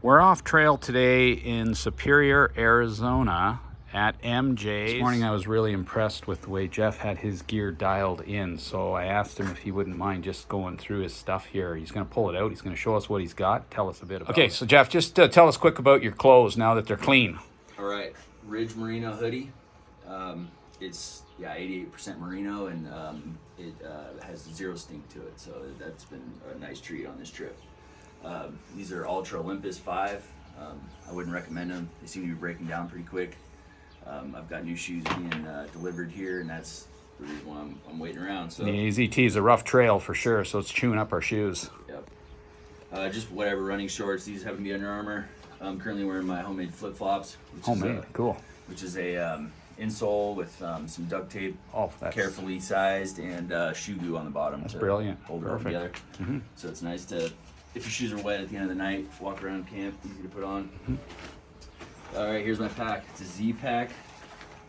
We're off trail today in Superior, Arizona at MJ's. This morning I was really impressed with the way Jeff had his gear dialed in, so I asked him if he wouldn't mind just going through his stuff here. He's going to pull it out. He's going to show us what he's got, tell us a bit about it. Okay, so Jeff, just tell us quick about your clothes now that they're clean. All right, Ridge Merino hoodie. It's 88% merino, and it has zero stink to it, so that's been a nice treat on this trip. These are Ultra Olympus 5. I wouldn't recommend them. They seem to be breaking down pretty quick. I've got new shoes being delivered here, and that's the reason why I'm waiting around. So the AZT is a rough trail for sure, so it's chewing up our shoes. Yep. Just whatever running shorts. These happen to be Under Armour. I'm currently wearing my homemade flip-flops. Homemade, cool. Which is a insole with some duct tape, carefully sized, and shoe glue on the bottom. That's brilliant. Hold it all together. Mm-hmm. So it's nice to, if your shoes are wet at the end of the night, walk around camp, easy to put on. Mm-hmm. All right, here's my pack. It's a Z pack,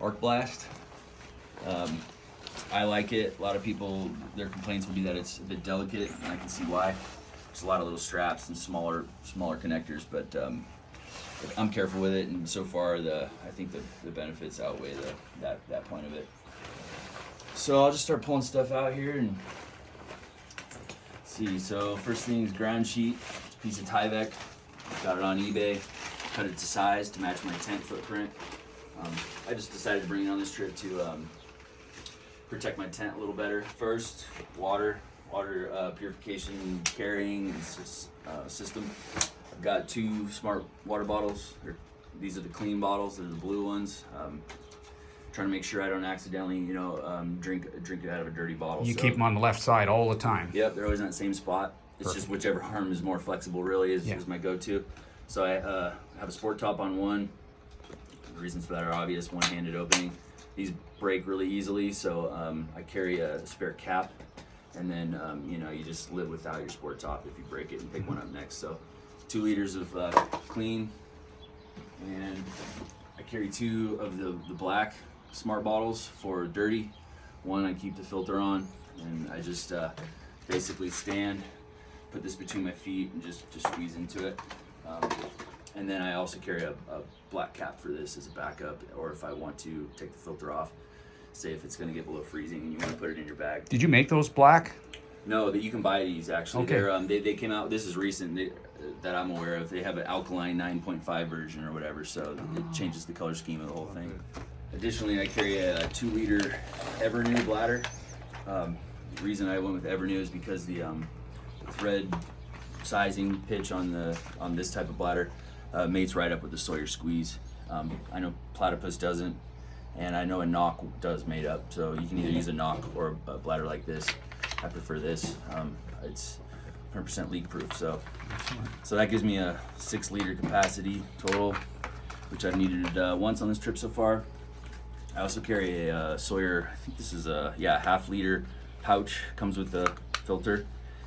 Arc Blast. I like it. A lot of people, their complaints will be that it's a bit delicate, and I can see why. There's a lot of little straps and smaller connectors, but I'm careful with it, and so far I think the benefits outweigh that point of it. So I'll just start pulling stuff out here and see. So first thing is ground sheet. It's a piece of Tyvek. Got it on eBay. Cut it to size to match my tent footprint. I just decided to bring it on this trip to protect my tent a little better. First, water purification carrying system. I've got 2 smart water bottles. These are the clean bottles. They're the blue ones. Trying to make sure I don't accidentally, drink it out of a dirty bottle. You keep them on the left side all the time. Yep, they're always in that same spot. It's Perfect. Just whichever arm is more flexible really is my go-to. So I have a sport top on one. The reasons for that are obvious. One-handed opening. These break really easily, so I carry a spare cap. And then, you just live without your sport top if you break it and pick one up next. So 2 liters of clean, and I carry 2 of the black smart bottles for dirty. One I keep the filter on, and I just basically stand, put this between my feet, and just squeeze into it. And then I also carry a black cap for this as a backup, or if I want to take the filter off, say if it's going to get below freezing and you want to put it in your bag. Did you make those black? No, that you can buy these actually. Okay. They came out. This is recent that I'm aware of. They have an alkaline 9.5 version or whatever, so it changes the color scheme of the whole thing. Additionally, I carry a 2-liter Evernew bladder. The reason I went with Evernew is because the thread sizing pitch on this type of bladder mates right up with the Sawyer squeeze. I know Platypus doesn't, and I know a knock does mate up. So you can either use a knock or a bladder like this. I prefer this. It's 100% leak proof, so that gives me a 6-liter capacity total, which I've needed once on this trip so far. I also carry a Sawyer, I think this is a half-liter pouch, comes with the filter.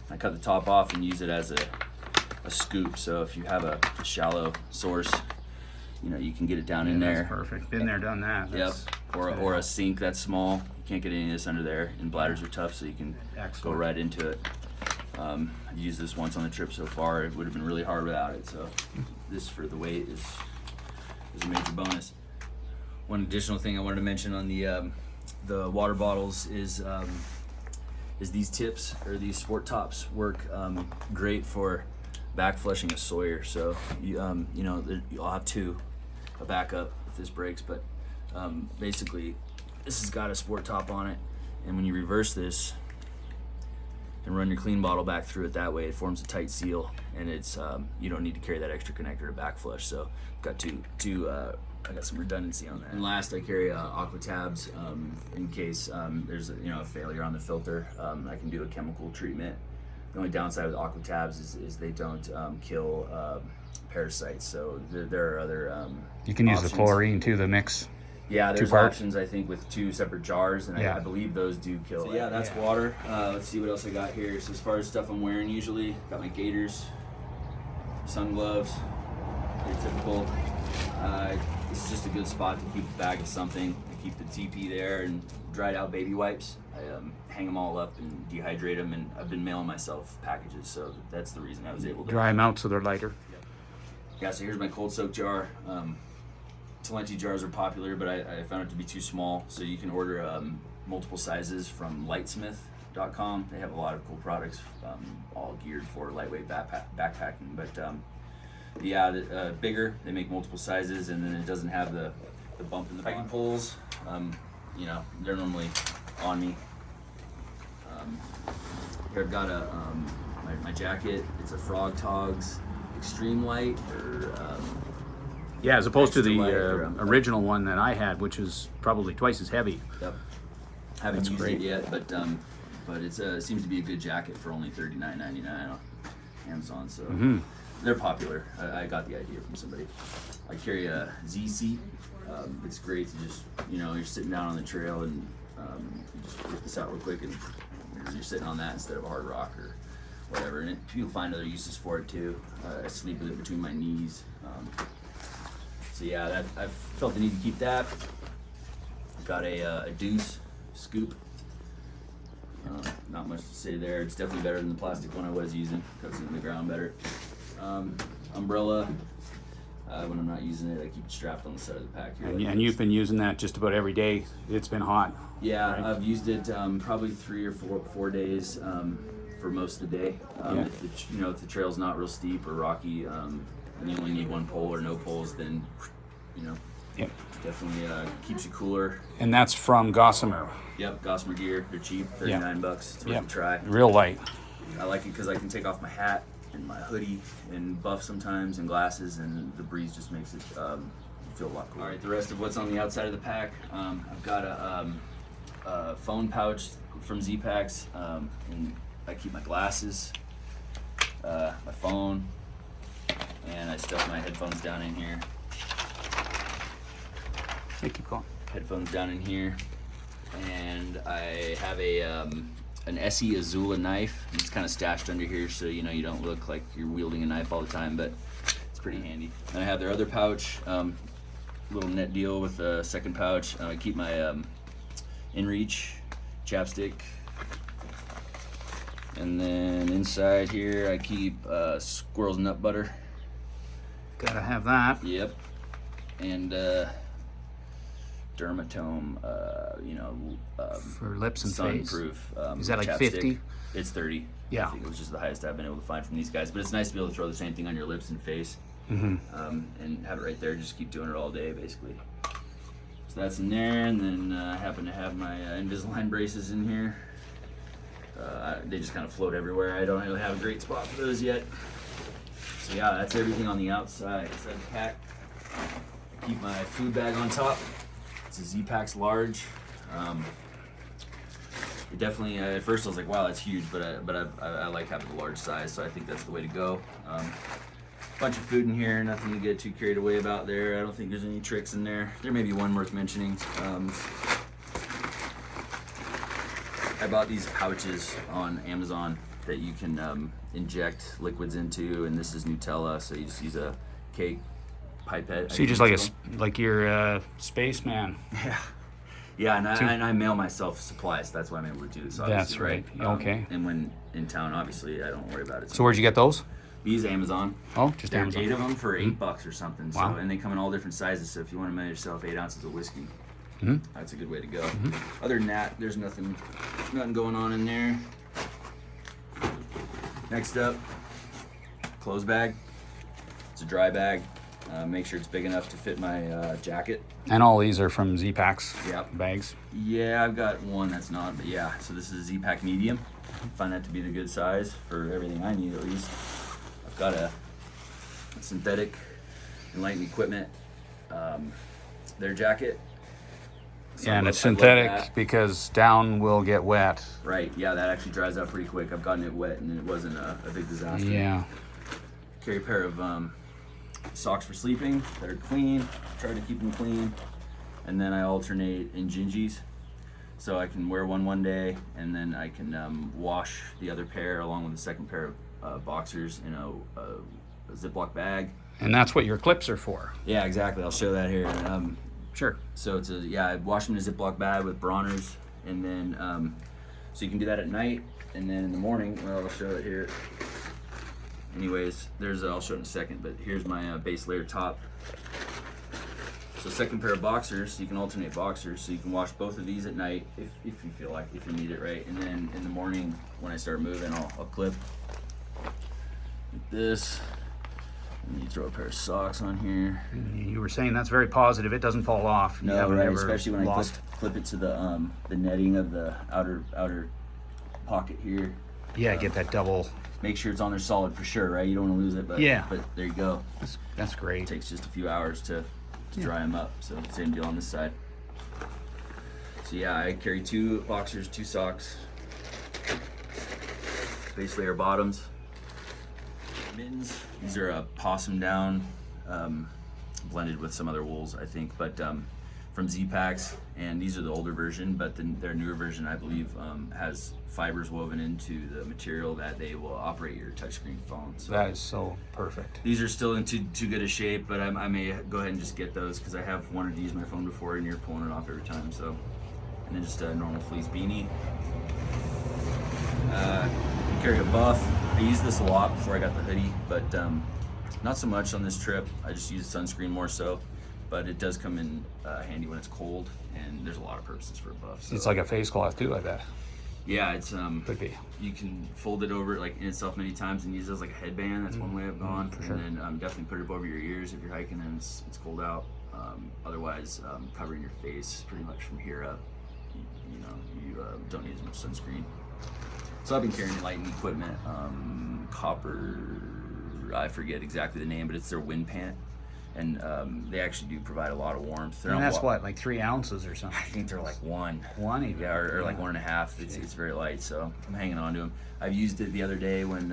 I cut the top off and use it as a scoop, so if you have a shallow source, you can get it down in there. That's perfect. Been there, done that. Yep. Or a sink that's small. You can't get any of this under there, and bladders are tough, so you can go right into it. I've used this once on the trip so far. It would have been really hard without it, so this for the weight is a major bonus. One additional thing I wanted to mention on the water bottles is these tips, or these sport tops, work great for back flushing a Sawyer. So you'll have 2, a backup if this breaks, but basically this has got a sport top on it, and when you reverse this and run your clean bottle back through it that way, it forms a tight seal, and it's you don't need to carry that extra connector to back flush. So I've got two I got some redundancy on that. And last, I carry aqua tabs in case there's a failure on the filter. I can do a chemical treatment. The only downside with aqua tabs is they don't kill parasites. So there are other you can options. Use the chlorine too, the mix. Yeah, there's options, I think, with 2 separate jars, and I believe those do kill. So that's water. Let's see what else I got here. So as far as stuff I'm wearing usually, got my gaiters, sun gloves, pretty typical. This is just a good spot to keep a bag of something. I keep the TP there, and dried out baby wipes. I hang them all up and dehydrate them, and I've been mailing myself packages, so that's the reason I was able to dry them out so they're lighter. Yeah, so here's my cold soak jar. Talenti jars are popular, but I found it to be too small. So you can order multiple sizes from lightsmith.com. They have a lot of cool products, all geared for lightweight backpacking. But yeah, bigger, they make multiple sizes, and then it doesn't have the bump in the hiking poles. You know, they're normally on me. Here I've got my jacket. It's a Frog Togs Extreme Light, or Yeah, as opposed to the Extra light, or, original one that I had, which is probably twice as heavy. Yep. Haven't That's used great. it yet, but it's it seems to be a good jacket for only $39.99 on Amazon. So they're popular. I got the idea from somebody. I carry a Z seat. It's great to just, you know, you're sitting down on the trail and you just whip this out real quick and you're sitting on that instead of a hard rock or whatever. And people find other uses for it too. I sleep with it between my knees. So yeah, I've felt the need to keep that. I've got a Deuce scoop. Not much to say there. It's definitely better than the plastic one I was using. Cuts it in the ground better. Umbrella. When I'm not using it, I keep it strapped on the side of the pack here. And you've been using that just about every day. It's been hot. Yeah, right? I've used it probably 3 or 4 days for most of the day. Yeah. If the trail's not real steep or rocky, and you only need one pole or no poles, then Yep. definitely keeps you cooler. And that's from Gossamer. Yep, Gossamer gear. They're cheap, $39. It's worth a try. Real light. I like it because I can take off my hat and my hoodie and buff sometimes and glasses, and the breeze just makes it feel a lot cooler. All right, the rest of what's on the outside of the pack, I've got a phone pouch from Z-Packs, and I keep my glasses, my phone, and I stuff my headphones down in here. Hey, keep going. Headphones down in here, and I have an Essie Azula knife. It's kind of stashed under here, so you don't look like you're wielding a knife all the time, but it's pretty handy. And I have their other pouch, little net deal with a second pouch. I keep my InReach chapstick, and then inside here I keep squirrel's nut butter. Gotta have that. Yep, and Dermatome, For lips and face. sunproof. Is that like chapstick. 50? It's 30. Yeah. I think it was just the highest I've been able to find from these guys. But it's nice to be able to throw the same thing on your lips and face, and have it right there. Just keep doing it all day, basically. So that's in there, and then I happen to have my Invisalign braces in here. They just kind of float everywhere. I don't really have a great spot for those yet. So yeah, that's everything on the outside. Inside the pack, I keep my food bag on top. It's a Z-Packs large. It definitely, at first I was like, wow, that's huge, but I like having the large size, so I think that's the way to go. Bunch of food in here, nothing to get too carried away about there. I don't think there's any tricks in there. There may be one worth mentioning. I bought these pouches on Amazon that you can inject liquids into, and this is Nutella, so you just use a cake pipette. So you just like your spaceman. Yeah, and I mail myself supplies. That's why I'm able to do this. That's right. Okay. And when in town, obviously, I don't worry about it. So where'd you get those? We use Amazon. Oh, just There's Amazon. 8 of them for $8 or something. Wow. So, and they come in all different sizes. So if you want to make yourself 8 ounces of whiskey, that's a good way to go. Other than that, there's nothing going on in there. Next up, clothes bag. It's a dry bag. Make sure it's big enough to fit my jacket. And all these are from Z-Packs Yep. bags. Yeah, I've got one that's not, but yeah. So this is a Z-Pack medium. Find that to be the good size for everything I need, at least. I've got a synthetic Enlightened Equipment, their jacket. Yeah, and it's I love synthetic that. because down will get wet. Right, yeah, that actually dries out pretty quick. I've gotten it wet and it wasn't a big disaster. Yeah. Carry a pair of socks for sleeping that are clean. Try to keep them clean. And then I alternate in gingies. So I can wear one day and then I can wash the other pair along with the second pair of boxers in a Ziploc bag. And that's what your clips are for. Yeah, exactly. I'll show that here. Sure. So it's I wash them in a Ziploc bag with Bronner's, and then so you can do that at night, and then in the morning, well, I'll show it here. anyways, I'll show it in a second, but here's my base layer top. So second pair of boxers, so you can alternate boxers, so you can wash both of these at night if you feel like, if you need it, right? And then in the morning, when I start moving, I'll clip like this. And you throw a pair of socks on here. You were saying that's very positive. It doesn't fall off. You No, haven't right, ever especially when lost. I clip it to the netting of the outer pocket here. Yeah, get that double. Make sure it's on there solid for sure, right? You don't want to lose it, but Yeah. But there you go. That's great. It takes just a few hours to dry them up. So same deal on this side. So yeah, I carry 2 boxers, 2 socks, base layer bottoms, mittens. These are possum down, blended with some other wools, I think, but from Z-Packs, and these are the older version, but their newer version, I believe, has fibers woven into the material that they will operate your touchscreen phone. So That is so perfect. these are still in too good a shape, but I may go ahead and just get those because I have wanted to use my phone before, and you're pulling it off every time. So, and then just a normal fleece beanie. Carry a buff. I used this a lot before I got the hoodie, but not so much on this trip. I just use sunscreen more so, but it does come in handy when it's cold, and there's a lot of purposes for a buff. So. It's like a face cloth too, I bet. Yeah, it's Could be. you can fold it over like in itself many times and use it as like a headband. That's one way I've gone. for sure. And then definitely put it over your ears if you're hiking and it's cold out. Otherwise, covering your face pretty much from here up. You don't need as much sunscreen. So I've been carrying lighting equipment, copper. I forget exactly the name, but it's their wind pant. And they actually do provide a lot of warmth. And that's what, like 3 ounces or something? I think they're like 1. 1 even? Yeah, or like 1.5. It's very light, so I'm hanging on to them. I've used it the other day when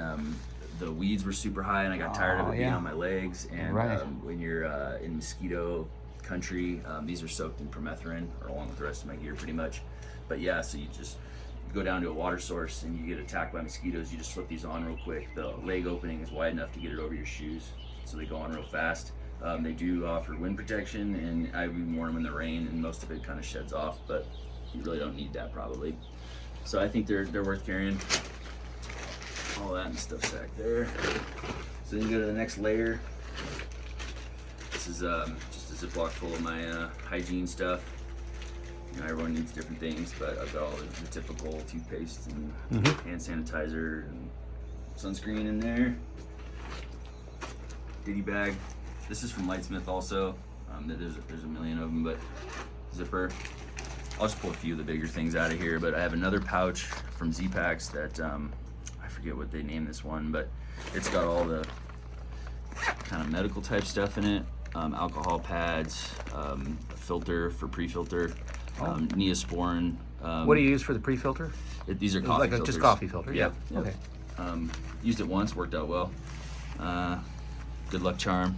the weeds were super high and I got tired of it being on my legs. And when you're in mosquito country, these are soaked in permethrin, or along with the rest of my gear pretty much. But yeah, so you go down to a water source and you get attacked by mosquitoes, you just slip these on real quick. The leg opening is wide enough to get it over your shoes, so they go on real fast. They do offer wind protection, and I've even worn them in the rain, and most of it kind of sheds off, but you really don't need that probably. So I think they're worth carrying. All that and stuff stacked there. So then you go to the next layer. This is just a Ziploc full of my hygiene stuff. You know, everyone needs different things, but I've got all the typical toothpaste and hand sanitizer and sunscreen in there. Ditty bag. This is from Lightsmith also. There's a million of them, but zipper. I'll just pull a few of the bigger things out of here, but I have another pouch from Z-Packs that I forget what they named this one, but it's got all the kind of medical type stuff in it. Alcohol pads, a filter for pre-filter, Neosporin. What do you use for the pre-filter? These are coffee filters. Just coffee filter? Yep. Okay. Used it once, worked out well. Good luck charm.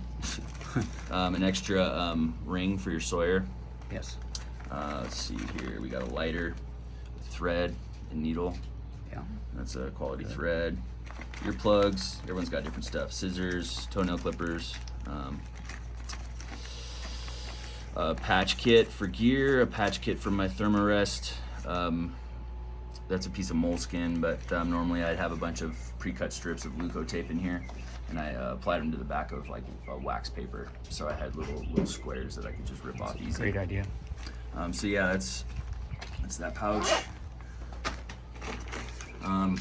An extra ring for your Sawyer. Yes. Let's see here. We got a lighter, thread, and needle. Yeah. That's a quality thread. Earplugs. Everyone's got different stuff. Scissors, toenail clippers. A patch kit for gear. A patch kit for my Thermarest. That's a piece of moleskin, but normally I'd have a bunch of pre-cut strips of Leuco tape in here, and I applied them to the back of like a wax paper, so I had little squares that I could just rip off easy. Great idea. So yeah, that's that pouch. I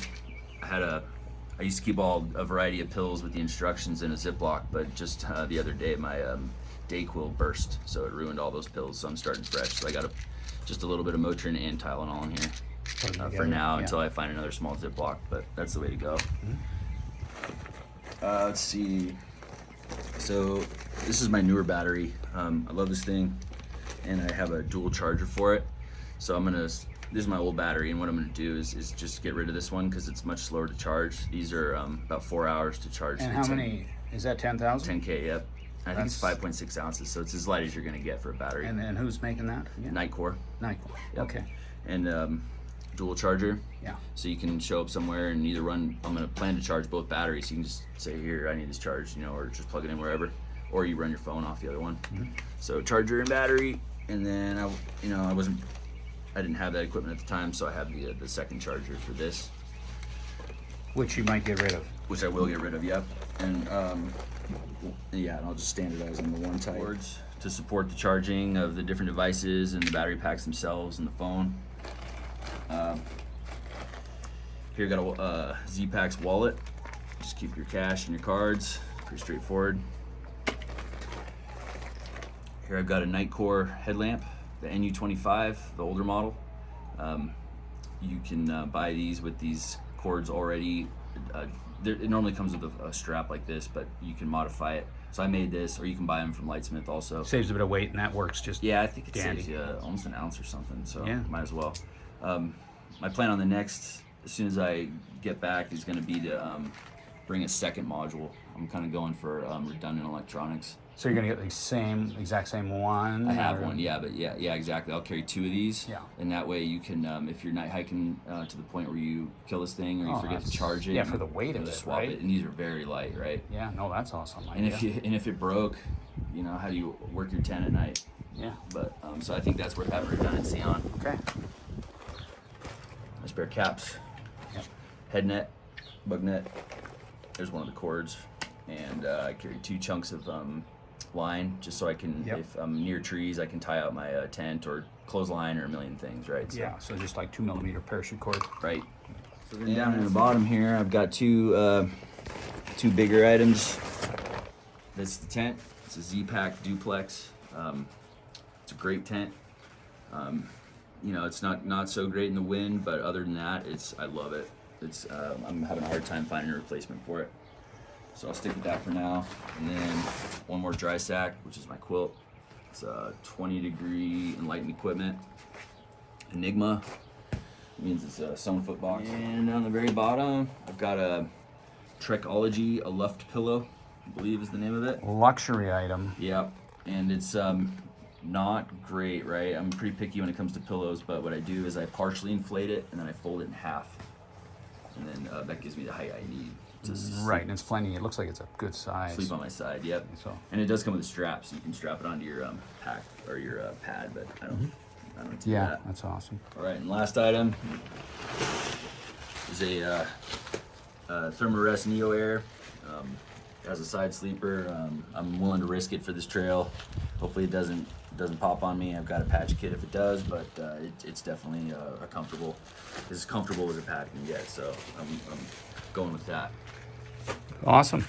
used to keep a variety of pills with the instructions in a Ziploc, but just the other day my Dayquil burst, so it ruined all those pills. So I'm starting fresh. So I got just a little bit of Motrin and Tylenol in here for now until I find another small Ziploc. But that's the way to go. Let's see. So this is my newer battery. I love this thing, and I have a dual charger for it. So this is my old battery, and what I'm gonna do is just get rid of this one because it's much slower to charge. These are about 4 hours to charge. And how many, is that 10,000? 10K, yep. I think it's 5.6 ounces, so it's as light as you're gonna get for a battery. And who's making that? Yeah. Nightcore. Nightcore, Yep. okay. And dual charger. Yeah. So you can show up somewhere and either I'm gonna plan to charge both batteries. You can just say, here, I need this charged, or just plug it in wherever. Or you run your phone off the other one. So charger and battery, and then I didn't have that equipment at the time, so I have the second charger for this. Which you might get rid of. which I will get rid of, yep. And yeah, and I'll just standardize on the one type. Cords to support the charging of the different devices and the battery packs themselves and the phone. Here got a Z-Packs wallet. Just keep your cash and your cards. Pretty straightforward. Here I've got a Nightcore headlamp, the NU25, the older model. You can buy these with these cords already. It normally comes with a strap like this, but you can modify it. So I made this, or you can buy them from Lightsmith also. Saves a bit of weight, and that works just yeah, I think it dandy. saves you almost an ounce or something, so yeah. Might as well. My plan on the next, as soon as I get back, is going to be to bring a second module. I'm kind of going for redundant electronics. So you're gonna get the exact same one? I have one, yeah, but yeah, exactly. I'll carry 2 of these, yeah. And that way you can, if you're night hiking to the point where you kill this thing or you forget to charge it, yeah, for the weight of it, swap right? it. And these are very light, right? Yeah, no, that's awesome. And if it broke, you know, how do you work your tent at night? Yeah. But so I think that's worth having redundancy on. Okay. My spare caps, yep. Head net, bug net. There's one of the cords, and I carry 2 chunks of line just so I can, yep. if I'm near trees, I can tie out my tent or clothesline or a million things, right? So, yeah, so just like 2mm parachute cord. Right. So then down in the bottom here, I've got two bigger items. This is the tent. It's a Z-Pack duplex. It's a great tent. You know, it's not so great in the wind, but other than that, I love it. I'm having a hard time finding a replacement for it. So I'll stick with that for now. And then one more dry sack, which is my quilt. It's a 20-degree enlightened equipment. Enigma. It means it's a sewn foot box. And on the very bottom, I've got a Trekology, a Luft pillow, I believe is the name of it. Luxury item. Yep. And it's not great, right? I'm pretty picky when it comes to pillows, but what I do is I partially inflate it and then I fold it in half. And then that gives me the height I need. Right, and it's plenty. It looks like it's a good size. Sleep on my side, yep. So, and it does come with a strap, so you can strap it onto your pack or your pad, but I don't do that. Yeah, that's awesome. All right, and last item is a Thermarest Neo Air. As a side sleeper, I'm willing to risk it for this trail. Hopefully it doesn't pop on me. I've got a patch kit if it does, but it's definitely as comfortable as a pad can get. So I'm going with that. Awesome.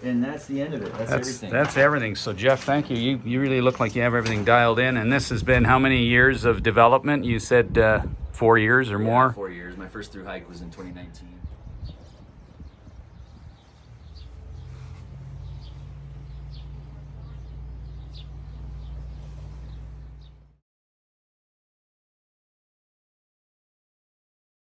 And that's the end of it. That's everything. That's everything. So Jeff, thank you. You really look like you have everything dialed in. And this has been how many years of development? You said 4 years or more? 4 years. My first through hike was in 2019.